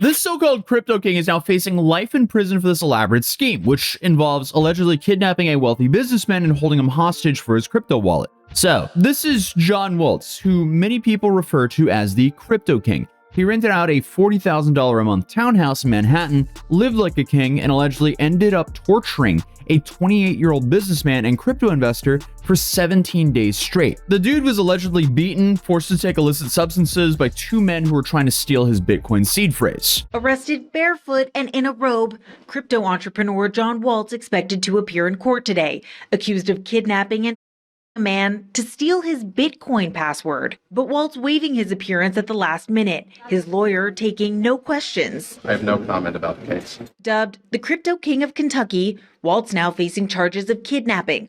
This so-called crypto king is now facing life in prison for this elaborate scheme, which involves allegedly kidnapping a wealthy businessman and holding him hostage for his crypto wallet. So, this is John Waltz, who many people refer to as the crypto king. He rented out a $40,000 a month townhouse in Manhattan, lived like a king, and allegedly ended up torturing a 28-year-old businessman and crypto investor for 17 days straight. The dude was allegedly beaten, forced to take illicit substances by two men who were trying to steal his Bitcoin seed phrase. Arrested barefoot and in a robe, crypto entrepreneur John Waltz expected to appear in court today, accused of kidnapping and a man to steal his Bitcoin password. But Waltz waiving his appearance at the last minute, his lawyer taking no questions. I have no comment about the case. Dubbed the Crypto King of Kentucky, Waltz now facing charges of kidnapping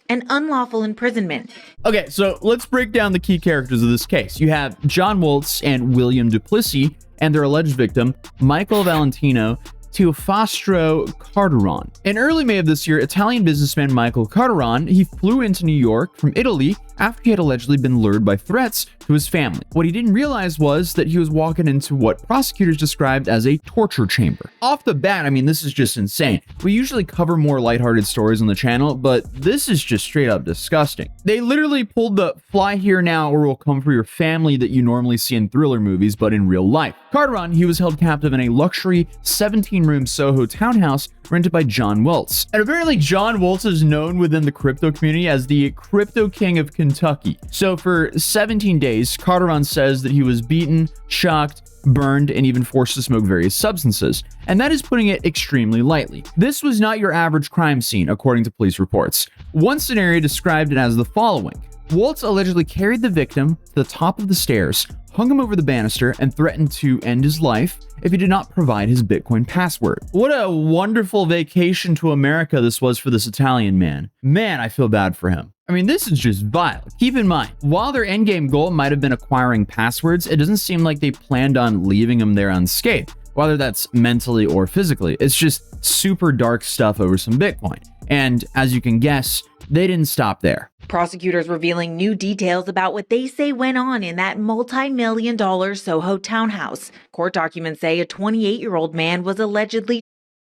and unlawful imprisonment. Okay, so let's break down the key characters of this case. You have John Waltz and William Duplessis and their alleged victim, Michael Valentino Teofastro Carteron. In early May of this year, Italian businessman Michael Carteron, he flew into New York from Italy after he had allegedly been lured by threats to his family. What he didn't realize was that he was walking into what prosecutors described as a torture chamber. Off the bat, I mean, this is just insane. We usually cover more lighthearted stories on the channel, but this is just straight up disgusting. They literally pulled the fly here now or we'll come for your family that you normally see in thriller movies, but in real life. Carteron, he was held captive in a luxury 17-room Soho townhouse rented by John Waltz. And apparently John Waltz is known within the crypto community as the Crypto King of Kentucky. So for 17 days, Carteron says that he was beaten, shocked, burned, and even forced to smoke various substances. And that is putting it extremely lightly. This was not your average crime scene, according to police reports. One scenario described it as the following. Waltz allegedly carried the victim to the top of the stairs, hung him over the banister, and threatened to end his life if he did not provide his Bitcoin password. What a wonderful vacation to America this was for this Italian man. Man, I feel bad for him. I mean, this is just vile. Keep in mind, while their endgame goal might have been acquiring passwords, it doesn't seem like they planned on leaving him there unscathed, whether that's mentally or physically. It's just super dark stuff over some Bitcoin. And as you can guess, they didn't stop there. Prosecutors revealing new details about what they say went on in that multi-million-dollar Soho townhouse. Court documents say a 28-year-old man was allegedly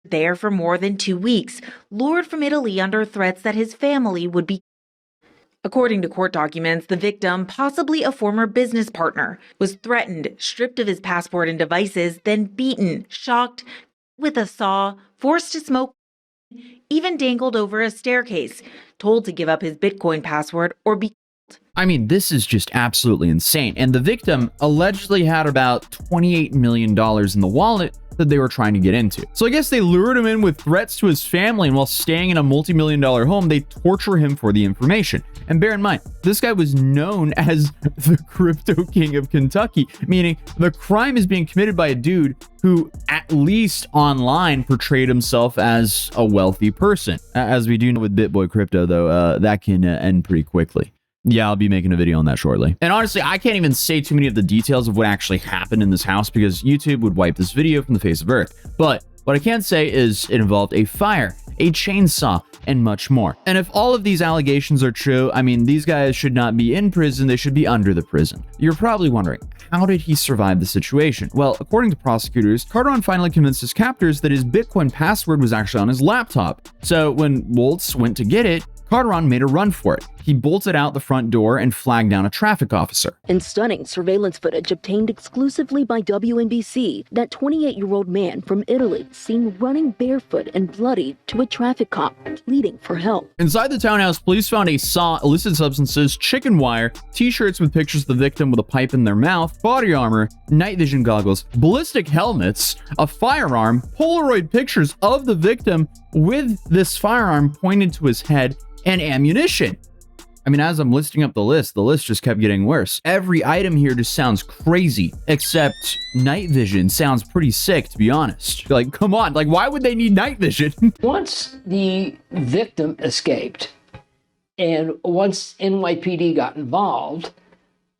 there for more than 2 weeks, lured from Italy under threats that his family would be. According to court documents, the victim, possibly a former business partner, was threatened, stripped of his passport and devices, then beaten, shocked with a saw, forced to smoke, even dangled over a staircase, told to give up his Bitcoin password or be killed. I mean, this is just absolutely insane. And the victim allegedly had about $28 million in the wallet that they were trying to get into. So I guess they lured him in with threats to his family, and while staying in a multi-million-dollar home, they torture him for the information. And bear in mind, this guy was known as the Crypto King of Kentucky, meaning the crime is being committed by a dude who, at least online, portrayed himself as a wealthy person. As we do know with BitBoy Crypto, though, that can end pretty quickly. Yeah, I'll be making a video on that shortly. And honestly, I can't even say too many of the details of what actually happened in this house because YouTube would wipe this video from the face of Earth. But what I can say is it involved a fire, a chainsaw, and much more. And if all of these allegations are true, I mean, these guys should not be in prison, they should be under the prison. You're probably wondering, how did he survive the situation? Well, according to prosecutors, Carteron finally convinced his captors that his Bitcoin password was actually on his laptop. So when Waltz went to get it, Carteron made a run for it. He bolted out the front door and flagged down a traffic officer. In stunning surveillance footage obtained exclusively by WNBC, that 28-year-old man from Italy seen running barefoot and bloody to a traffic cop, pleading for help. Inside the townhouse, police found a saw, illicit substances, chicken wire, t-shirts with pictures of the victim with a pipe in their mouth, body armor, night vision goggles, ballistic helmets, a firearm, Polaroid pictures of the victim with this firearm pointed to his head, and ammunition. I mean, as I'm listing up the list just kept getting worse. Every item here just sounds crazy, except night vision sounds pretty sick, to be honest. Like, come on, like, why would they need night vision? Once the victim escaped, and once NYPD got involved,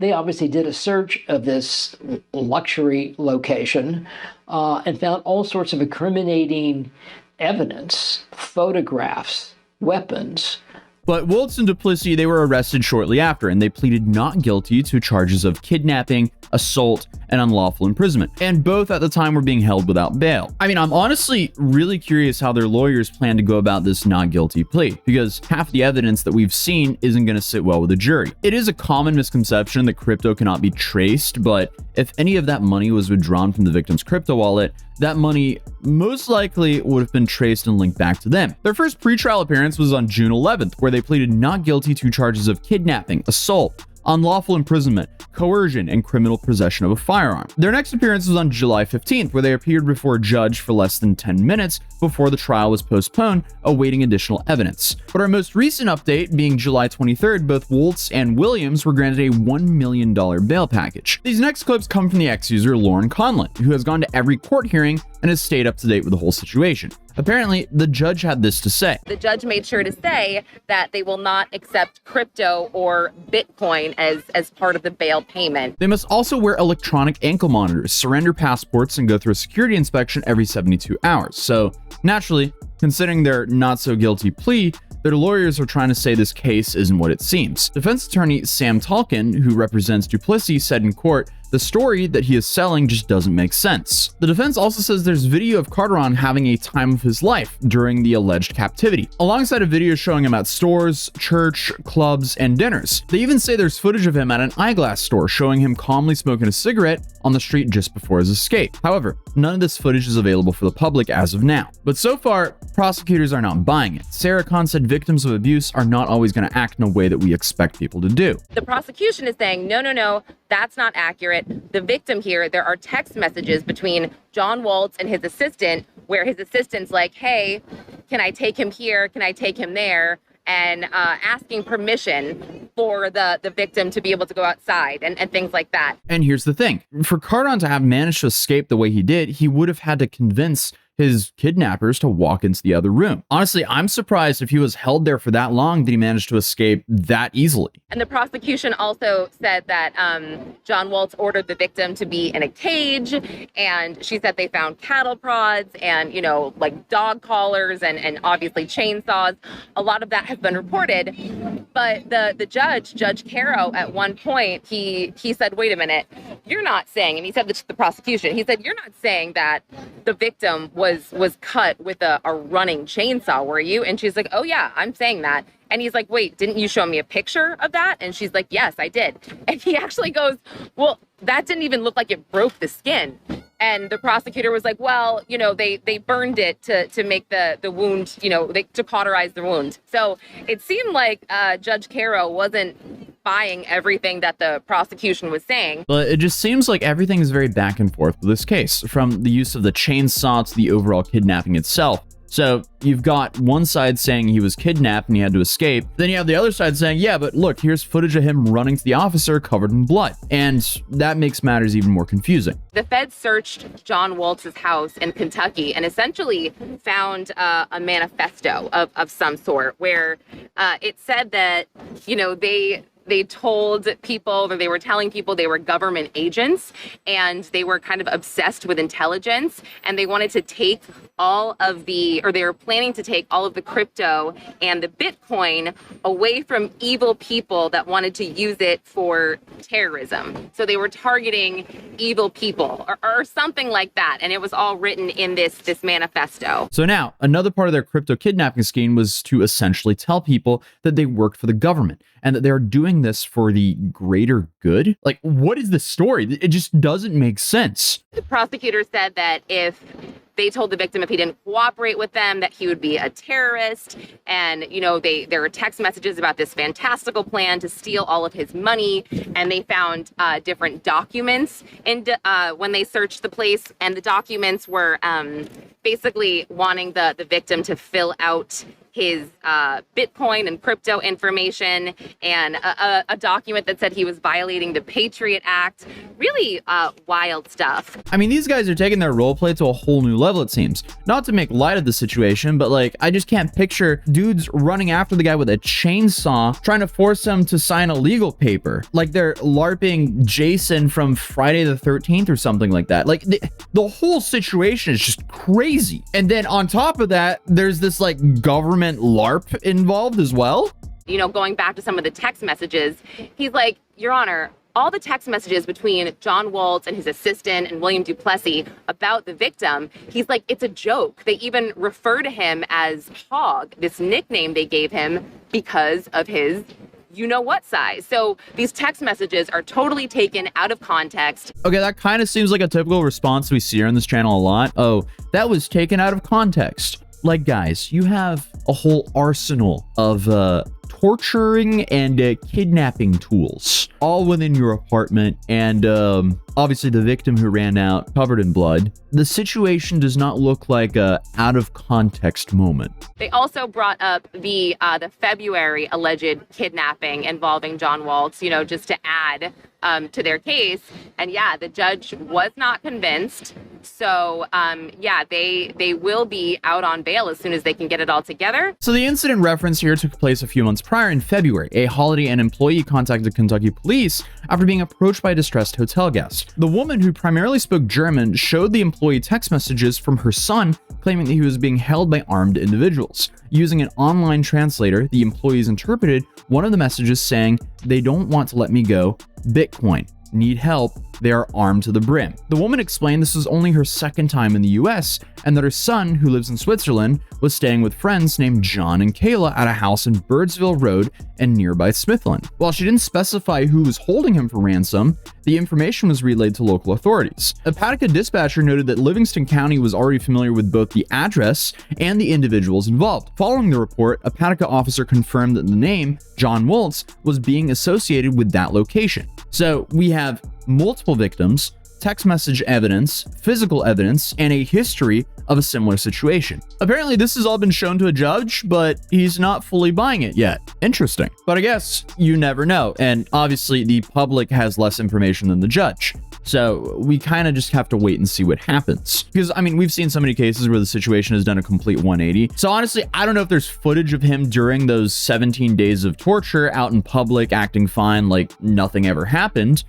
they obviously did a search of this luxury location and found all sorts of incriminating evidence, photographs, weapons, But Waltz and Duplessis, they were arrested shortly after, and they pleaded not guilty to charges of kidnapping, assault, and unlawful imprisonment. And both at the time were being held without bail. I mean, I'm honestly really curious how their lawyers plan to go about this not guilty plea, because half the evidence that we've seen isn't going to sit well with a jury. It is a common misconception that crypto cannot be traced, but if any of that money was withdrawn from the victim's crypto wallet, that money most likely would have been traced and linked back to them. Their first pretrial appearance was on June 11th, where they pleaded not guilty to charges of kidnapping, assault, unlawful imprisonment, coercion, and criminal possession of a firearm. Their next appearance was on July 15th, where they appeared before a judge for less than 10 minutes before the trial was postponed, awaiting additional evidence. But our most recent update, being July 23rd, both Waltz and Williams were granted a $1 million bail package. These next clips come from the ex-user Lauren Conlon, who has gone to every court hearing and has stayed up to date with the whole situation. Apparently, the judge had this to say. The judge made sure to say that they will not accept crypto or Bitcoin as part of the bail payment. They must also wear electronic ankle monitors, surrender passports, and go through a security inspection every 72 hours. So, naturally, considering their not so guilty plea, their lawyers are trying to say this case isn't what it seems. Defense attorney Sam Tolkien, who represents Duplessis, said in court, the story that he is selling just doesn't make sense. The defense also says there's video of Carteron having a time of his life during the alleged captivity, alongside a video showing him at stores, church, clubs, and dinners. They even say there's footage of him at an eyeglass store showing him calmly smoking a cigarette on the street just before his escape. However, none of this footage is available for the public as of now. But so far, prosecutors are not buying it. Sarah Khan said victims of abuse are not always going to act in a way that we expect people to do. The prosecution is saying, no, that's not accurate. The victim here, there are text messages between John Waltz and his assistant, where his assistant's like, hey, can I take him here? Can I take him there? And asking permission for the victim to be able to go outside and things like that. And here's the thing. For Carteron to have managed to escape the way he did, he would have had to convince his kidnappers to walk into the other room. Honestly, I'm surprised if he was held there for that long that he managed to escape that easily. And the prosecution also said that John Waltz ordered the victim to be in a cage, and she said they found cattle prods and, like dog collars and obviously chainsaws. A lot of that has been reported, but the judge, Judge Caro, at one point, he said, wait a minute, you're not saying, and he said this to the prosecution, he said, you're not saying that the victim was cut with a running chainsaw, were you? And she's like, oh yeah, I'm saying that. And he's like, wait, didn't you show me a picture of that? And she's like, yes, I did. And he actually goes, well, that didn't even look like it broke the skin. And the prosecutor was like, well, they burned it to make the wound, to cauterize the wound. So it seemed like Judge Caro wasn't buying everything that the prosecution was saying. But it just seems like everything is very back and forth with this case, from the use of the chainsaw to the overall kidnapping itself. So you've got one side saying he was kidnapped and he had to escape. Then you have the other side saying, yeah, but look, here's footage of him running to the officer covered in blood. And that makes matters even more confusing. The feds searched John Waltz's house in Kentucky and essentially found a manifesto of some sort where it said that, they told people, or they were telling people they were government agents, and they were kind of obsessed with intelligence, and they wanted to take they were planning to take all of the crypto and the Bitcoin away from evil people that wanted to use it for terrorism. So they were targeting evil people or something like that. And it was all written in this manifesto. So now another part of their crypto kidnapping scheme was to essentially tell people that they worked for the government and that they're doing this for the greater good. Like, what is the story? It just doesn't make sense. The prosecutor said that if they told the victim if he didn't cooperate with them that he would be a terrorist, and there were text messages about this fantastical plan to steal all of his money, and they found different documents when they searched the place, and the documents were basically wanting the victim to fill out his Bitcoin and crypto information, and a document that said he was violating the Patriot Act. Really wild stuff. I mean, these guys are taking their roleplay to a whole new level, it seems. Not to make light of the situation, but I just can't picture dudes running after the guy with a chainsaw, trying to force him to sign a legal paper. Like they're LARPing Jason from Friday the 13th or something like that. Like the whole situation is just crazy. And then on top of that, there's this government LARP involved as well. You know, going back to some of the text messages, he's like, Your Honor, all the text messages between John Waltz and his assistant and William Duplessis about the victim, he's like, it's a joke. They even refer to him as Hog, this nickname they gave him because of his you-know-what size. So these text messages are totally taken out of context. Okay, that kind of seems like a typical response we see here on this channel a lot. Oh, that was taken out of context. Like, guys, you have a whole arsenal of torturing and kidnapping tools all within your apartment, and obviously the victim who ran out covered in blood. The situation does not look like a out of context moment. They also brought up the February alleged kidnapping involving John Waltz, you know, just to add to their case. And yeah, the judge was not convinced. So yeah, they will be out on bail as soon as they can get it all together. So the incident referenced here took place a few months prior in February. A Holiday Inn employee contacted Kentucky police after being approached by a distressed hotel guest. The woman, who primarily spoke German, showed the employee text messages from her son claiming that he was being held by armed individuals. Using an online translator, the employees interpreted one of the messages saying, "They don't want to let me go. Bitcoin. Need help. They are armed to the brim." The woman explained this was only her second time in the US, and that her son, who lives in Switzerland, was staying with friends named John and Kayla at a house in Birdsville Road and nearby Smithland. While she didn't specify who was holding him for ransom, the information was relayed to local authorities. A Patica dispatcher noted that Livingston County was already familiar with both the address and the individuals involved. Following the report, a Patica officer confirmed that the name, John Waltz, was being associated with that location. So we have multiple victims, text message evidence, physical evidence, and a history of a similar situation. Apparently, this has all been shown to a judge, but he's not fully buying it yet. Interesting. But I guess you never know. And obviously, the public has less information than the judge. So we kind of just have to wait and see what happens. Because, I mean, we've seen so many cases where the situation has done a complete 180. So honestly, I don't know if there's footage of him during those 17 days of torture out in public acting fine like nothing ever happened.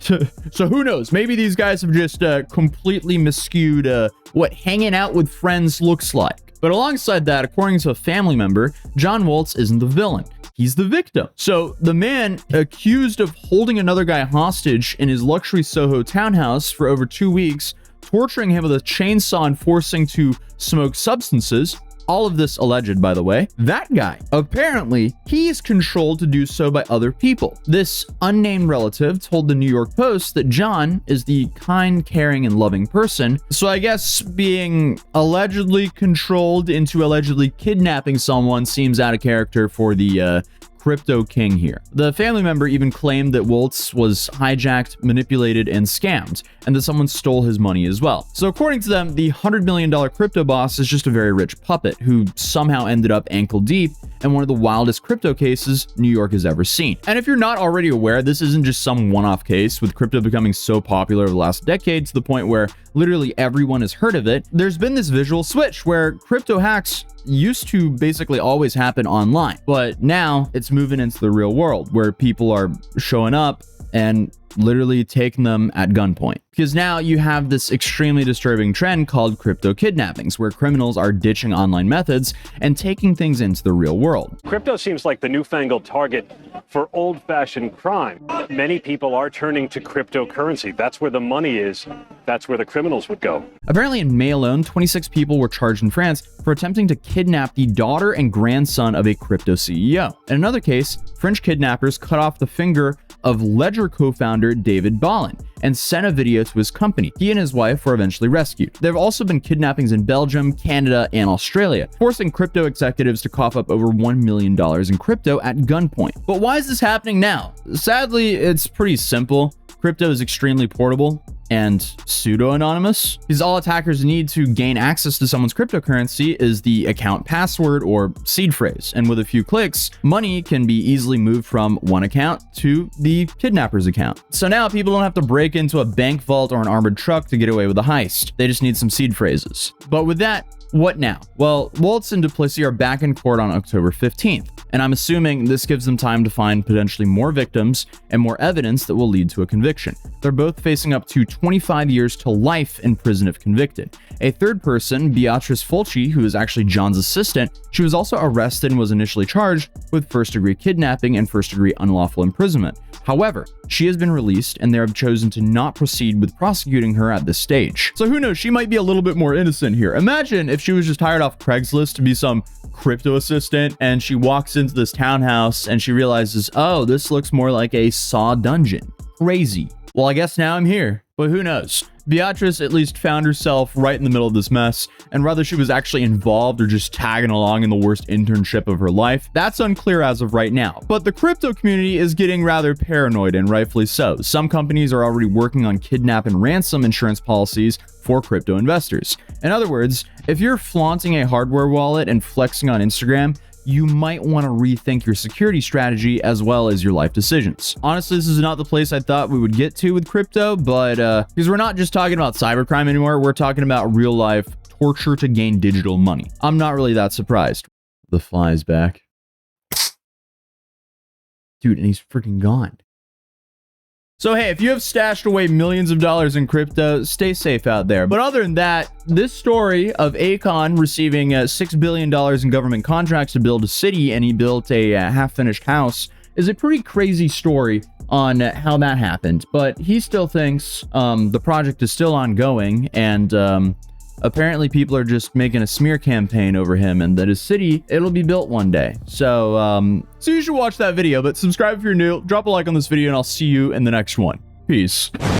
So who knows? Maybe these guys have just completely miscued what hanging out with friends looks like. But alongside that, according to a family member, John Waltz isn't the villain. He's the victim. So the man accused of holding another guy hostage in his luxury Soho townhouse for over 2 weeks, torturing him with a chainsaw and forcing to smoke substances, all of this alleged, by the way, that guy, apparently, he is controlled to do so by other people. This unnamed relative told the New York Post that John is the kind, caring, and loving person. So I guess being allegedly controlled into allegedly kidnapping someone seems out of character for the crypto king here. The family member even claimed that Waltz was hijacked, manipulated, and scammed, and that someone stole his money as well. So according to them, the $100 million crypto boss is just a very rich puppet who somehow ended up ankle deep in one of the wildest crypto cases New York has ever seen. And if you're not already aware, this isn't just some one-off case, with crypto becoming so popular over the last decade to the point where literally everyone has heard of it. There's been this visual switch where crypto hacks used to basically always happen online, but now it's moving into the real world where people are showing up and literally taking them at gunpoint. Because now you have this extremely disturbing trend called crypto kidnappings, where criminals are ditching online methods and taking things into the real world. Crypto seems like the newfangled target for old-fashioned crime. Many people are turning to cryptocurrency. That's where the money is. That's where the criminals would go. Apparently in May alone, 26 people were charged in France for attempting to kidnap the daughter and grandson of a crypto CEO. In another case, French kidnappers cut off the finger of Ledger co-founder David Ballin and sent a video to his company. He and his wife were eventually rescued. There have also been kidnappings in Belgium, Canada, and Australia, forcing crypto executives to cough up over $1 million in crypto at gunpoint. But why is this happening now? Sadly, it's pretty simple. Crypto is extremely portable and pseudo-anonymous, because all attackers need to gain access to someone's cryptocurrency is the account password or seed phrase, and with a few clicks, money can be easily moved from one account to the kidnapper's account. So now people don't have to break into a bank vault or an armored truck to get away with a heist. They just need some seed phrases. But with that, what now? Well, Waltz and Duplessis are back in court on October 15th, and I'm assuming this gives them time to find potentially more victims and more evidence that will lead to a conviction. They're both facing up to 25 years to life in prison if convicted. A third person, Beatrice Fulci, who is actually John's assistant, she was also arrested and was initially charged with first-degree kidnapping and first-degree unlawful imprisonment. However, she has been released and they have chosen to not proceed with prosecuting her at this stage. So who knows, she might be a little bit more innocent here. Imagine if she was just hired off Craigslist to be some crypto assistant and she walks into this townhouse and she realizes, oh, this looks more like a Saw dungeon. Crazy. Well, I guess now I'm here, but who knows? Beatrice at least found herself right in the middle of this mess, and whether she was actually involved or just tagging along in the worst internship of her life, that's unclear as of right now. But the crypto community is getting rather paranoid, and rightfully so. Some companies are already working on kidnap and ransom insurance policies for crypto investors. In other words, if you're flaunting a hardware wallet and flexing on Instagram, you might want to rethink your security strategy as well as your life decisions. Honestly, this is not the place I thought we would get to with crypto, but because we're not just talking about cybercrime anymore, we're talking about real life torture to gain digital money. I'm not really that surprised. The fly's back. Dude, and he's freaking gone. So hey, if you have stashed away millions of dollars in crypto, stay safe out there. But other than that, this story of Akon receiving $6 billion in government contracts to build a city, and he built a half-finished house, is a pretty crazy story on how that happened. But he still thinks the project is still ongoing, and apparently people are just making a smear campaign over him and that his city, it'll be built one day. So you should watch that video, but subscribe if you're new, drop a like on this video, and I'll see you in the next one. Peace.